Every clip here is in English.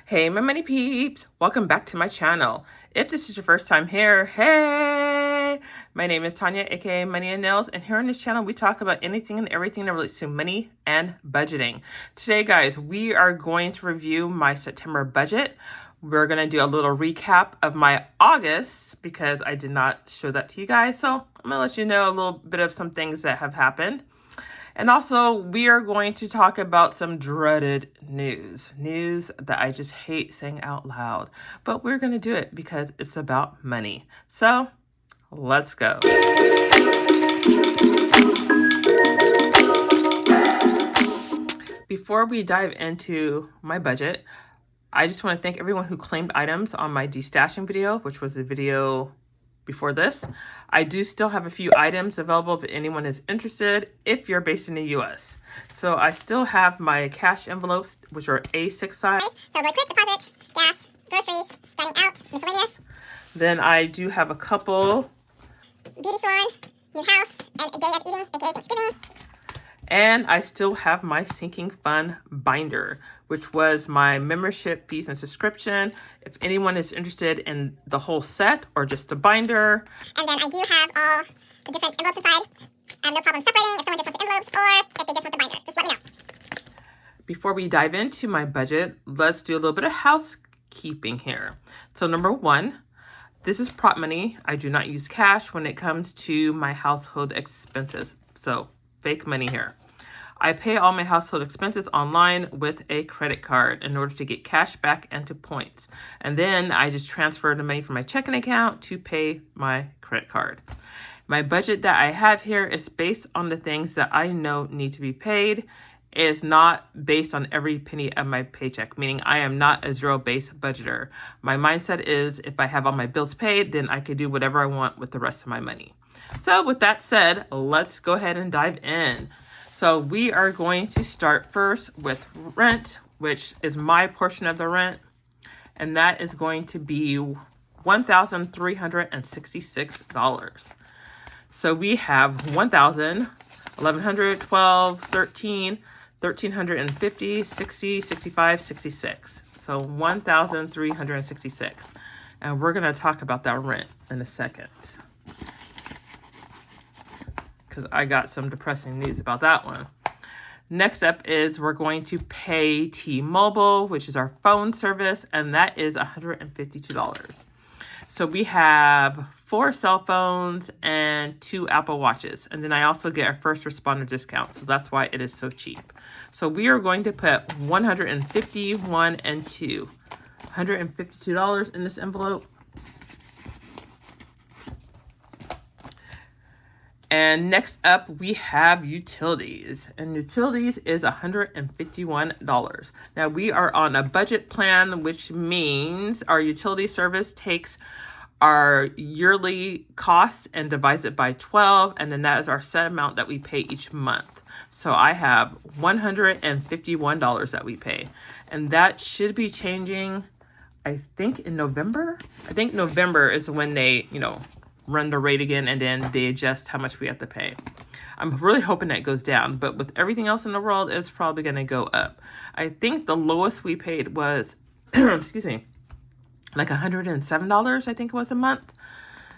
Hey, my money peeps! Welcome back to my channel. If this is your first time here, hey! My name is Tanya, aka Money and Nails, and here on this channel we talk about anything and everything that relates to money and budgeting. Today, guys, we are going to review my September budget. We're going to do a little recap of my August because I did not show that to you guys, so I'm going to let you know a little bit of some things that have happened. And also, we are going to talk about some dreaded news that I just hate saying out loud. But we're going to do it because it's about money. So, let's go. Before we dive into my budget, I just want to thank everyone who claimed items on my destashing video, which was a video before this. I do still have a few items available if anyone is interested, if you're based in the US. So I still have my cash envelopes, which are A6 size. So like quick deposit, gas, groceries, dining out, miscellaneous. Then I do have a couple. Beauty salon, new house, and a day of eating, aka Thanksgiving. And I still have my sinking fund binder, which was my membership fees and subscription. If anyone is interested in the whole set or just the binder. And then I do have all the different envelopes inside. I have no problem separating if someone just wants the envelopes or if they just want the binder. Just let me know. Before we dive into my budget, let's do a little bit of housekeeping here. So number one, this is prop money. I do not use cash when it comes to my household expenses. So fake money here. I pay all my household expenses online with a credit card in order to get cash back into points. And then I just transfer the money from my checking account to pay my credit card. My budget that I have here is based on the things that I know need to be paid. It is not based on every penny of my paycheck, meaning I am not a zero-based budgeter. My mindset is if I have all my bills paid, then I can do whatever I want with the rest of my money. So with that said, let's go ahead and dive in. So we are going to start first with rent, which is my portion of the rent. And that is going to be $1,366. So we have $1,000, $1,100, $12, $13, $1,350, $60, $65, $66. So $1,366. And we're going to talk about that rent in a second, because I got some depressing news about that one. Next up is we're going to pay T-Mobile, which is our phone service, and that is $152. So we have 4 cell phones and 2 Apple Watches. And then I also get a first responder discount. So that's why it is so cheap. So we are going to put $151 and $2. $152 in this envelope. And next up, we have utilities. And utilities is $151. Now, we are on a budget plan, which means our utility service takes our yearly costs and divides it by 12. And then that is our set amount that we pay each month. So I have $151 that we pay. And that should be changing, I think, in November. I think November is when they, run the rate again, and then they adjust how much we have to pay. I'm really hoping that goes down, but with everything else in the world, it's probably going to go up. I think the lowest we paid was, excuse me, like $107, I think it was a month.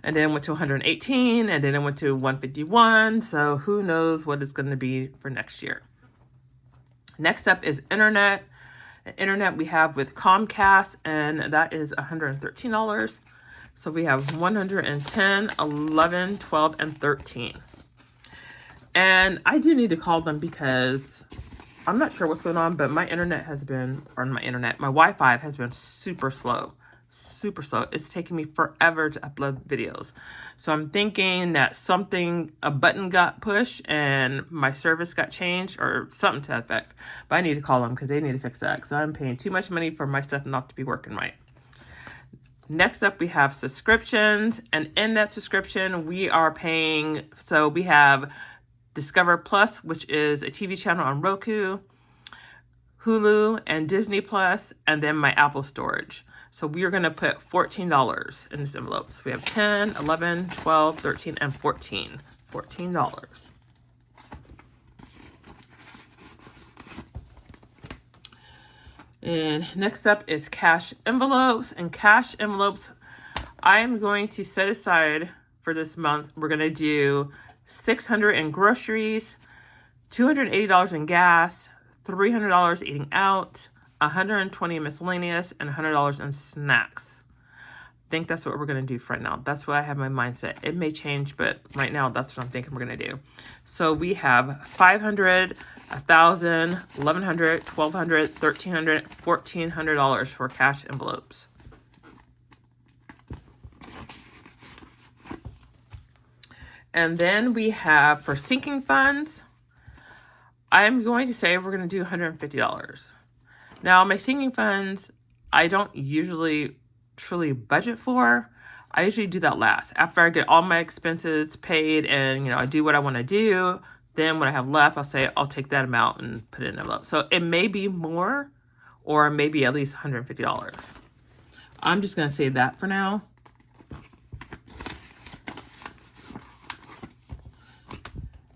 And then it went to 118, and then it went to 151. So who knows what it's going to be for next year. Next up is internet. Internet we have with Comcast, and that is $113. So we have 110, 11, 12, and 13. And I do need to call them because I'm not sure what's going on, but my internet has been, my Wi-Fi has been super slow. Super slow. It's taking me forever to upload videos. So I'm thinking that a button got pushed and my service got changed or something to that effect. But I need to call them because they need to fix that because I'm paying too much money for my stuff not to be working right. Next up, we have subscriptions, and in that subscription, we are paying, so we have Discover Plus, which is a TV channel on Roku, Hulu, and Disney Plus, and then my Apple storage. So we are going to put $14 in this envelope. So we have 10, 11, 12, 13, and 14. $14. And next up is cash envelopes. And cash envelopes, I'm going to set aside for this month. We're going to do $600 in groceries, $280 in gas, $300 eating out, $120 in miscellaneous, and $100 in snacks. I think that's what we're going to do for right now. That's what I have my mindset. It may change, but right now that's what I'm thinking we're going to do. So we have $500, $1,000, $1,100, $1,200, $1,300, $1,400 for cash envelopes. And then we have for sinking funds, I'm going to say we're going to do $150. Now, my sinking funds, I don't usually truly budget for. I usually do that last. After I get all my expenses paid and, I do what I want to do, then when I have left, I'll say I'll take that amount and put it in an envelope. So it may be more or maybe at least $150. I'm just going to say that for now.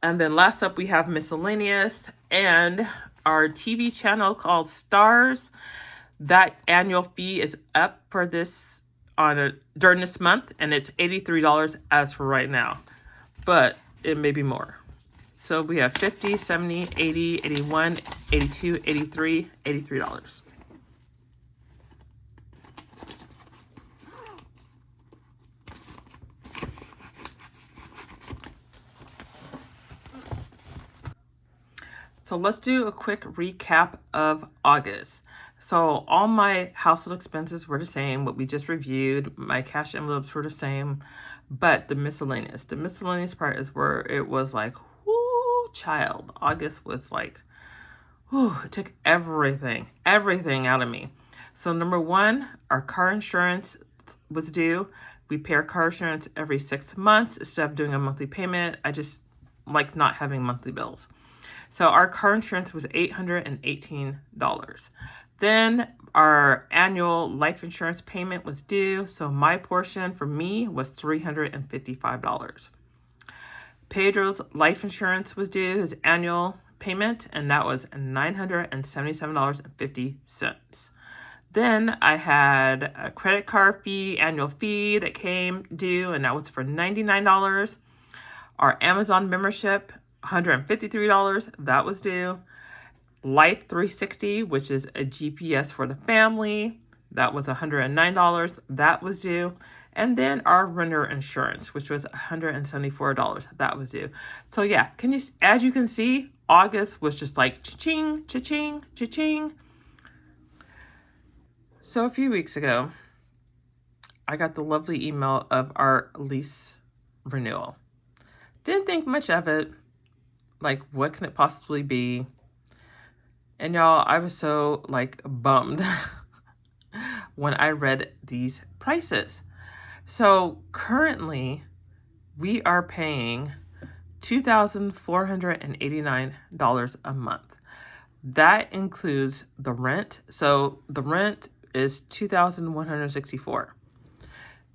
And then last up, we have miscellaneous and our TV channel called Stars. That annual fee is up for this during this month, and it's $83 as for right now, but it may be more. So we have $50, $70, $80, $81, $82, $83, $83. So let's do a quick recap of August. So all my household expenses were the same, what we just reviewed. My cash envelopes were the same, but the miscellaneous part is where it was like, whoo, child. August was like, whoo, it took everything out of me. So number one, our car insurance was due. We pay our car insurance every 6 months instead of doing a monthly payment. I just like not having monthly bills. So our car insurance was $818. Then our annual life insurance payment was due. So my portion for me was $355. Pedro's life insurance was due, his annual payment, and that was $977.50. Then I had a credit card fee, annual fee that came due, and that was for $99. Our Amazon membership, $153, that was due. Life 360, which is a GPS for the family, that was $109, that was due. And then our renter insurance, which was $174, that was due. So yeah, as you can see, August was just like cha-ching, cha-ching, cha-ching. So a few weeks ago, I got the lovely email of our lease renewal. Didn't think much of it. Like, what can it possibly be? And y'all, I was so bummed when I read these prices. So currently we are paying $2,489 a month. That includes the rent. So the rent is $2,164.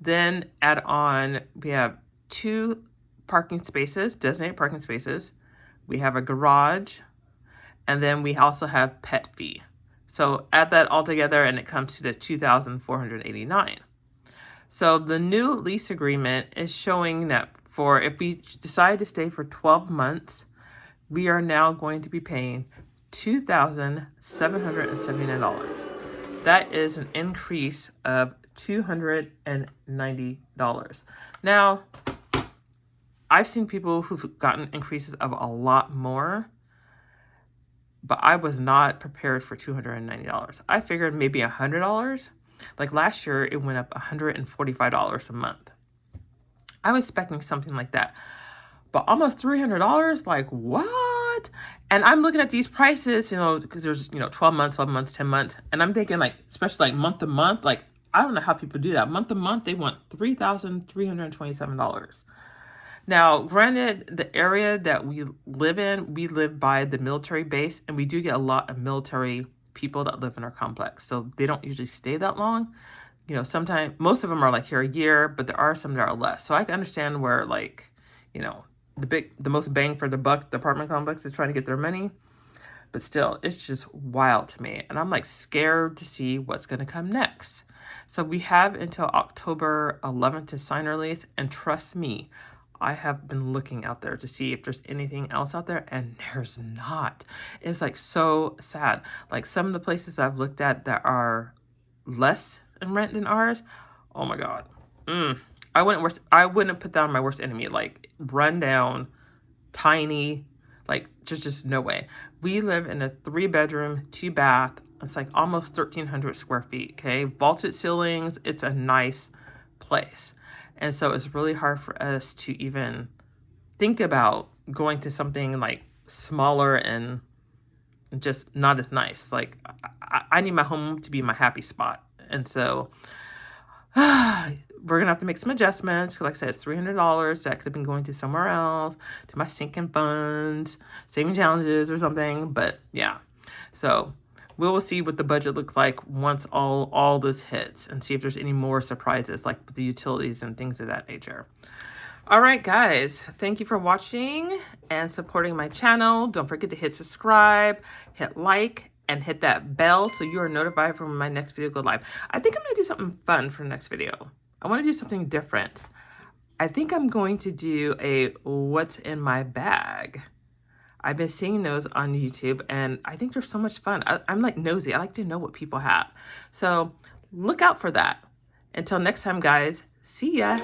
Then add on, we have 2 parking spaces, designated parking spaces. We have a garage, and then we also have pet fee. So add that all together and it comes to the $2,489. So the new lease agreement is showing that if we decide to stay for 12 months, we are now going to be paying $2,779. That is an increase of $290. Now, I've seen people who've gotten increases of a lot more, but I was not prepared for $290. I figured maybe $100. Like last year, it went up $145 a month. I was expecting something like that, but almost $300, like what? And I'm looking at these prices, because there's, 12 months, 11 months, 10 months. And I'm thinking especially month to month, I don't know how people do that. Month to month, they want $3,327. Now, granted, the area that we live by the military base, and we do get a lot of military people that live in our complex. So they don't usually stay that long. Sometimes, most of them are here a year, but there are some that are less. So I can understand where the most bang for the buck, the apartment complex is trying to get their money. But still, it's just wild to me. And I'm like scared to see what's going to come next. So we have until October 11th to sign our lease. And trust me, I have been looking out there to see if there's anything else out there, and there's not. It's like so sad. Like some of the places I've looked at that are less in rent than ours, oh my God. I wouldn't put that on my worst enemy. Like run down, tiny, like just no way. We live in a 3-bedroom, 2-bath. It's like almost 1,300 square feet. Okay, vaulted ceilings. It's a nice place, and so it's really hard for us to even think about going to something like smaller and just not as nice. Like I need my home to be my happy spot, and so we're gonna have to make some adjustments. Like I said, it's $300 that could have been going to somewhere else, to my sinking funds, saving challenges or something. But yeah, so we will see what the budget looks like once all this hits, and see if there's any more surprises like the utilities and things of that nature. All right, guys, thank you for watching and supporting my channel. Don't forget to hit subscribe, hit like, and hit that bell so you are notified when my next video go live. I think I'm gonna do something fun for the next video. I wanna do something different. I think I'm going to do a what's in my bag. I've been seeing those on YouTube and I think they're so much fun. I'm like nosy, I like to know what people have. So look out for that. Until next time, guys, see ya.